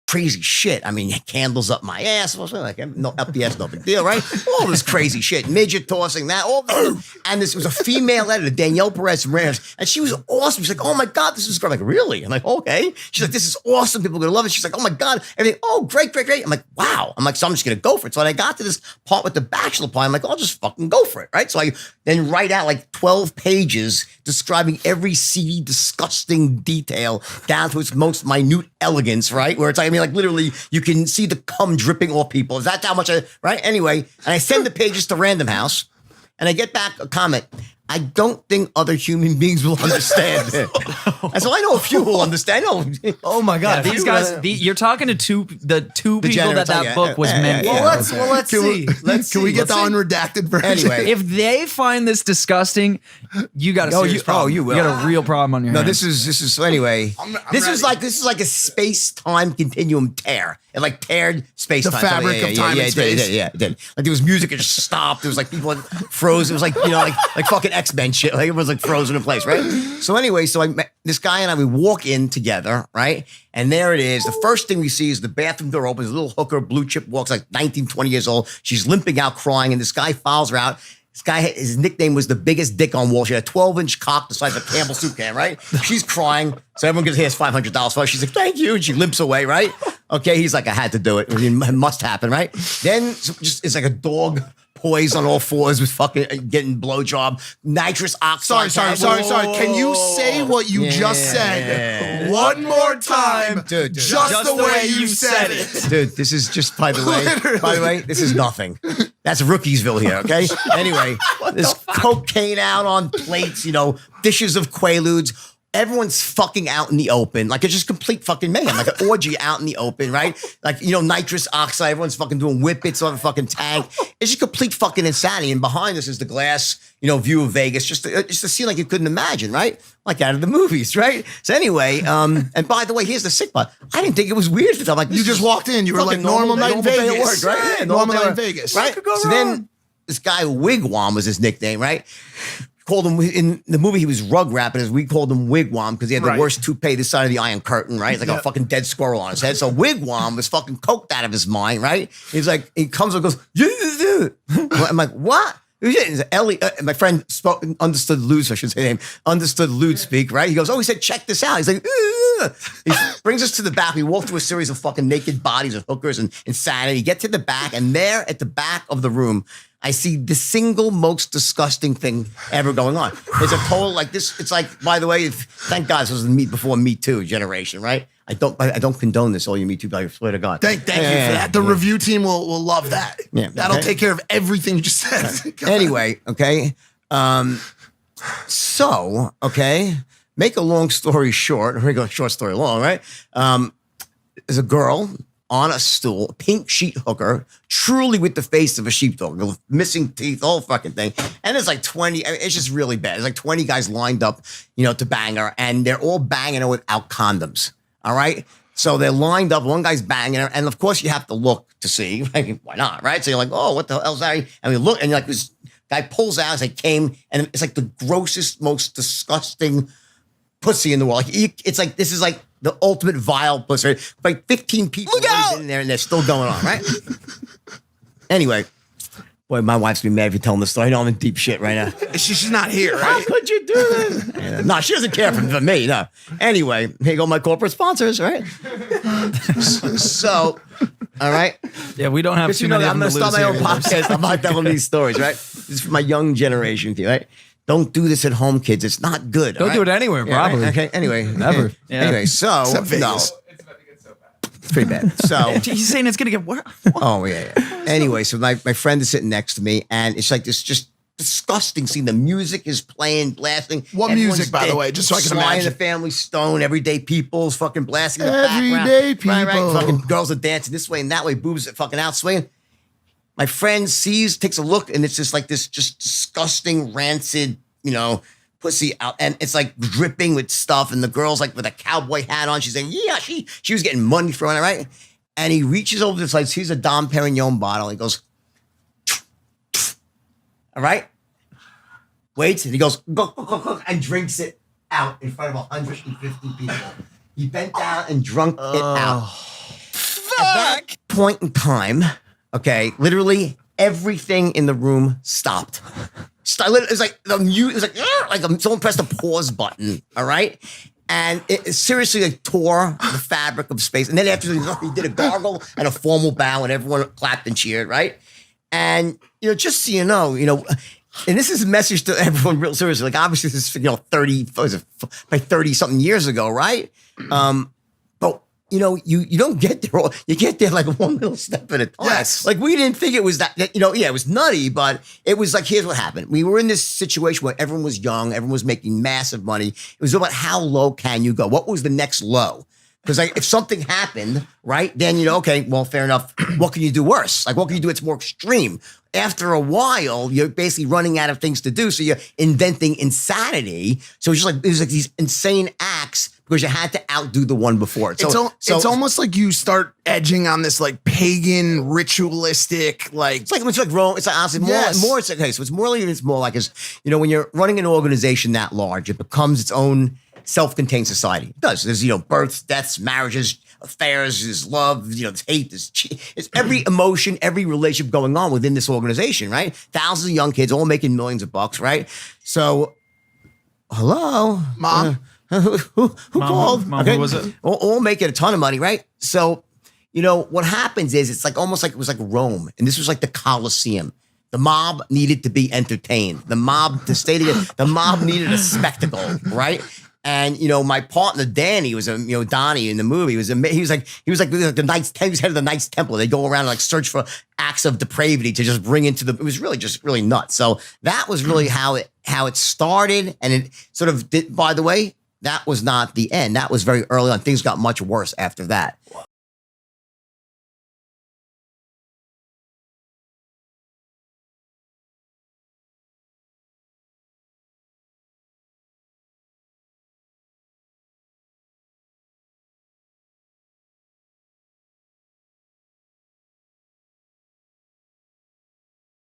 crazy shit. I mean, candles up my ass, like no, up the ass, no big deal, right? All this crazy shit, midget tossing that, all this. And this was a female editor, Danielle Perez Reyes, and she was awesome. She's like, oh my God, this is great. I'm like, really? I'm like, okay. She's like, this is awesome. People are gonna love it. She's like, oh my God, everything. Oh, great, great, great. I'm like, wow. I'm like, so I'm just gonna go for it. So when I got to this part with the bachelor part, I'm like, I'll just fucking go for it, right? So I then write out like 12 pages describing every seedy, disgusting detail down to its most minute elegance, right? Where it's like, I mean, like literally, you can see the cum dripping off people. Is that how much right? Anyway, and I send the pages to Random House, and I get back a comment. I don't think other human beings will understand it. And so I know a few will understand. Oh my God. These guys, you're talking to the two people that book was meant for. Well, let's see. Can we get the unredacted version? Anyway. If they find this disgusting, you got a serious problem. You will. You got a real problem on your hands. This is so anyway. This is like a space-time continuum tear. It like teared space-time. The fabric of time and space. Yeah, it did. Like there was music, it just stopped. There was like people froze. It was like, like fucking X-Men shit. Like it was like frozen in place, right? So anyway, so I met this guy and I, we walk in together, right? And there it is. The first thing we see is the bathroom door opens. A little hooker, blue chip, walks like 19, 20 years old. She's limping out, crying, and this guy follows her out. This guy, his nickname was the biggest dick on Wall Street. A 12-inch cock the size of a Campbell soup can, right? She's crying. So everyone gives her $500 for it. She's like, thank you. And she limps away, right? Okay, he's like, I had to do it. It must happen, right? Then it's like a dog poised on all fours with fucking getting blowjob. Nitrous oxide. Sorry. Can you say what you just said one more time? Dude, just the way you said it. Dude, this is just, by the way, this is nothing. That's Rookiesville here, okay? Anyway, there's cocaine out on plates, dishes of Quaaludes. Everyone's fucking out in the open. Like, it's just complete fucking mayhem. Like an orgy out in the open, right? Like, nitrous oxide. Everyone's fucking doing whippets on the fucking tank. It's just complete fucking insanity. And behind us is the glass, view of Vegas. Just a scene like you couldn't imagine, right? Like out of the movies, right? So anyway, and by the way, here's the sick part. I didn't think it was weird. I'm like, you just walked in. You were like, normal night in Vegas. Right? Yeah, normal night in Vegas. Right? So then this guy, Wigwam was his nickname, right? Called him in the movie. He was rug rapping, as we called him Wigwam because he had the worst toupee this side of the Iron Curtain, right? It's like a fucking dead squirrel on his head. So Wigwam was fucking coked out of his mind, right? He's like, he comes and goes, I'm like, what? Ellie, my friend understood Lude's, I should say name, understood Lude speak, right? He goes, he said, check this out. He's like, he brings us to the back. We walk through a series of fucking naked bodies of hookers and insanity. Get to the back, and there at the back of the room, I see the single most disgusting thing ever going on. It's a total like this. It's like, by the way, thank God this was the before Me Too generation, right? I don't condone this. All you Me Too, I swear to God. Thank you for that. The review team will love that. Yeah, that'll take care of everything you just said. Anyway, okay. So, okay. Make a long story short, or make a short story long, right? There's a girl on a stool, pink sheet hooker, truly with the face of a sheepdog, missing teeth, whole fucking thing. And there's like 20, it's just really bad. There's like 20 guys lined up, to bang her, and they're all banging her without condoms. All right? So they're lined up, one guy's banging her, and of course you have to look to see, like, why not, right? So you're like, oh, what the hell's that? And we look, and you're like, this guy pulls out, as came, and it's like the grossest, most disgusting pussy in the world. Like, it's like, this is like the ultimate vile pussy. Right? Like 15 people in there, and they're still going on, right? Anyway, boy, my wife's gonna be mad if you tell them the story. I know I'm in deep shit right now. She's not here, right? How could you do this? No, she doesn't care for me, no. Anyway, here go my corporate sponsors, right? So, all right. Yeah, we don't have too many. I'm gonna start my own podcast. I'm not telling these stories, right? This is for my young generation, right? Don't do this at home, kids. It's not good. Don't do it anywhere, probably. Right? Okay. Anyway, never. Yeah. Anyway, so Except Vegas. No, It's about to get so bad. it's pretty bad. So He's saying it's gonna get worse. oh yeah. Anyway, so my friend is sitting next to me, and it's like this just disgusting scene. The music is playing, blasting. What Everyone's music, by the way, just so I can Sly imagine? and the Family Stone, Everyday People's fucking blasting in the Everyday background. Right. People. Fucking girls are dancing this way and that way, boobs are fucking out swinging. My friend takes a look, and it's just like this just disgusting, rancid, pussy out, and it's like dripping with stuff, and the girl's like with a cowboy hat on. She's saying, yeah, she was getting money thrown at, right? And he reaches over this, like, sees a Dom Perignon bottle. He goes, all right? Waits, and he goes, go, and drinks it out in front of 150 people. He bent down and drunk it out. that point in time, okay, literally everything in the room stopped. It was like someone pressed a pause button. All right. And it seriously like tore the fabric of space. And then after he did a gargle and a formal bow, and everyone clapped and cheered, right? And just so you know, and this is a message to everyone real seriously. Like obviously this is 30 something years ago, right? But you don't get there. You get there like one little step at a time. Yes. Like we didn't think it was that. It was nutty, but it was like, here's what happened. We were in this situation where everyone was young, everyone was making massive money. It was about how low can you go? What was the next low? Because if something happened, right, then okay, well, fair enough. What can you do worse? Like, what can you do? It's more extreme. After a while, you're basically running out of things to do, so you're inventing insanity. So it was like these insane acts because you had to outdo the one before. It's almost like you start edging on this like pagan, ritualistic, like it's like Rome. It's like honestly more. It's like, okay, so it's more like when you're running an organization that large, it becomes its own self-contained society. It does. There's births, deaths, marriages, affairs, there's love, there's hate, it's every emotion, every relationship going on within this organization, right? Thousands of young kids all making millions of bucks, right? So, hello, Mom. Who called? Mom, who was it? All making a ton of money, right? So, what happens is it's like almost like it was like Rome, and this was like the Colosseum. The mob needed to be entertained. The mob needed a spectacle, right? And my partner Danny was Donnie in the movie. He was like the Knights. He was head of the Knights Templar. They go around and like search for acts of depravity to just bring into the. It was really just really nuts. So that was really how it started, and it sort of did. By the way, that was not the end. That was very early on. Things got much worse after that.